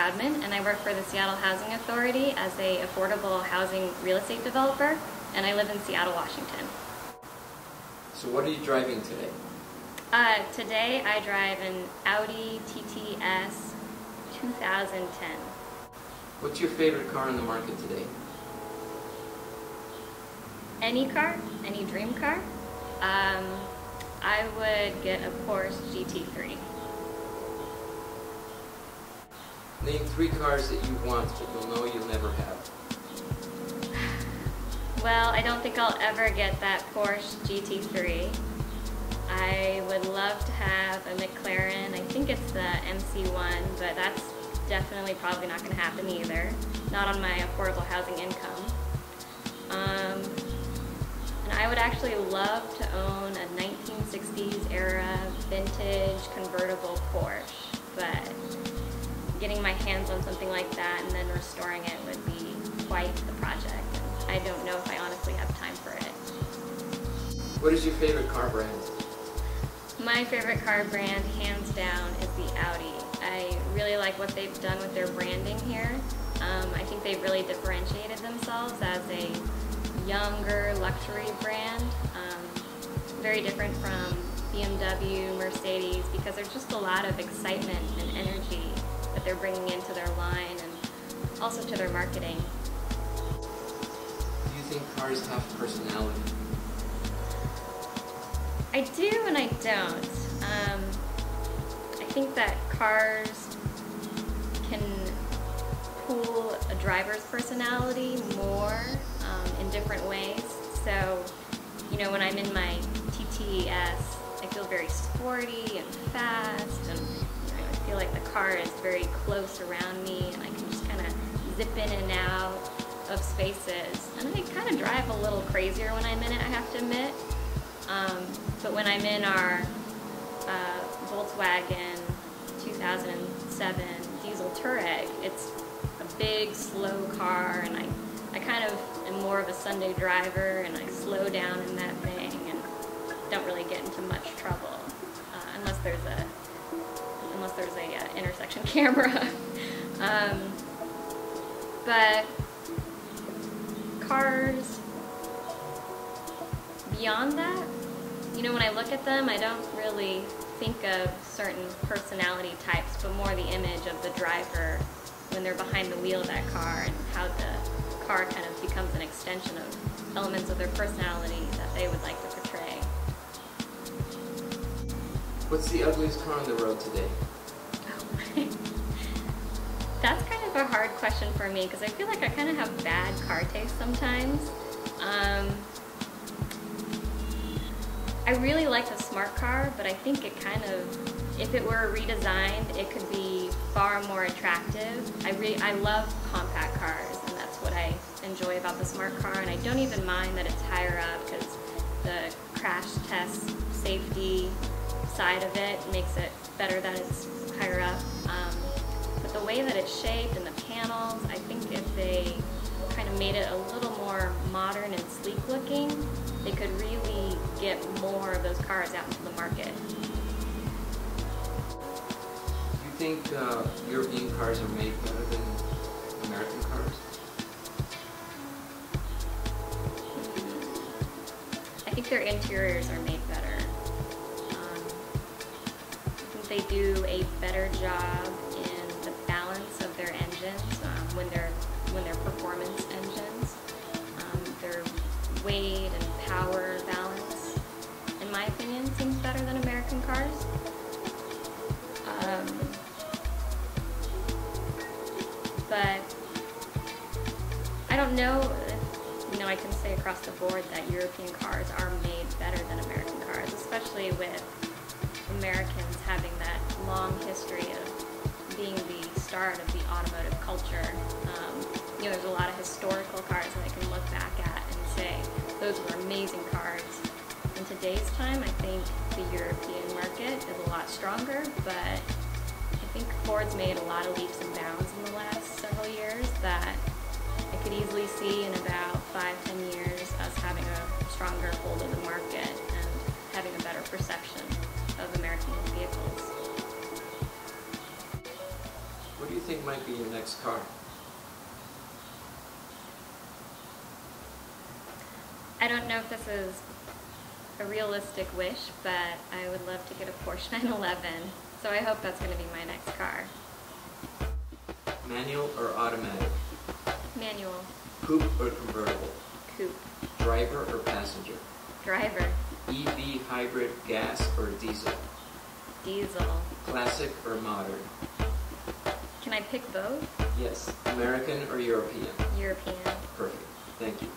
Proudman, and I work for the Seattle Housing Authority as a affordable housing real estate developer, and I live in Seattle, Washington. So what are you driving today? Today I drive an Audi TTS 2010. What's your favorite car on the market today? Any car? Any dream car? I would get a Porsche GT3. Name 3 cars that you want but you'll know you'll never have. Well, I don't think I'll ever get that Porsche GT3. I would love to have a McLaren. I think it's the MC1, but that's definitely probably not going to happen either. Not on my affordable housing income. And I would actually love to own a 1960s era vintage convertible Porsche, but getting my hands on something like that and then restoring it would be quite the project. And I don't know if I honestly have time for it. What is your favorite car brand? My favorite car brand, hands down, is the Audi. I really like what they've done with their branding here. I think they've really differentiated themselves as a younger luxury brand. Very different from BMW, Mercedes, because there's just a lot of excitement and energy that they're bringing into their line and also to their marketing. Do you think cars have personality? I do and I don't. I think that cars can pool a driver's personality more in different ways. So, you know, when I'm in my TTS, I feel very sporty and fast, and you know, I feel like the car is very close around me, and I can just kind of zip in and out of spaces. And I kind of drive a little crazier when I'm in it, I have to admit. But when I'm in our Volkswagen 2007 diesel Touareg, it's a big, slow car, and I kind of am more of a Sunday driver, and I slow down in that thing and don't really get into much trouble unless there's a intersection camera. But cars beyond that, you know, when I look at them, I don't really think of certain personality types, but more the image of the driver when they're behind the wheel of that car, and how the car kind of becomes an extension of elements of their personality that they would like to portray. What's the ugliest car on the road today? That's kind of a hard question for me, because I feel like I kind of have bad car taste sometimes. I really like the smart car, but I think it kind of, if it were redesigned, it could be far more attractive. I love compact cars, and that's what I enjoy about the smart car, and I don't even mind that it's higher up, because the crash test safety side of it makes it better that it's higher up. But the way that it's shaped and the panels, I think if they kind of made it a little more modern and sleek looking, they could really get more of those cars out into the market. Do you think European cars are made better than American cars? I think their interiors are made better. I think they do a better job in the balance of their engines when they're performance engines. Their weight and power balance, in my opinion, seems better than American cars. But I don't know if, you know, I can say across the board that European cars are made better than American cars, especially with Americans having that long history of being the start of the automotive culture. You know, there's a lot of historical cars that I can look back at and say, those were amazing cars. In today's time, I think the European market is a lot stronger, but I think Ford's made a lot of leaps and bounds in the last several years that I could easily see in about 5-10 years us having a stronger hold of the market and having a better perception of American vehicles. What do you think might be next car? I don't know if this is a realistic wish, but I would love to get a Porsche 911. So I hope that's going to be my next car. Manual or automatic? Manual. Coupe or convertible? Coupe. Driver or passenger? Driver. EV, hybrid, gas or diesel? Diesel. Classic or modern? Can I pick both? Yes. American or European? European. Perfect. Thank you.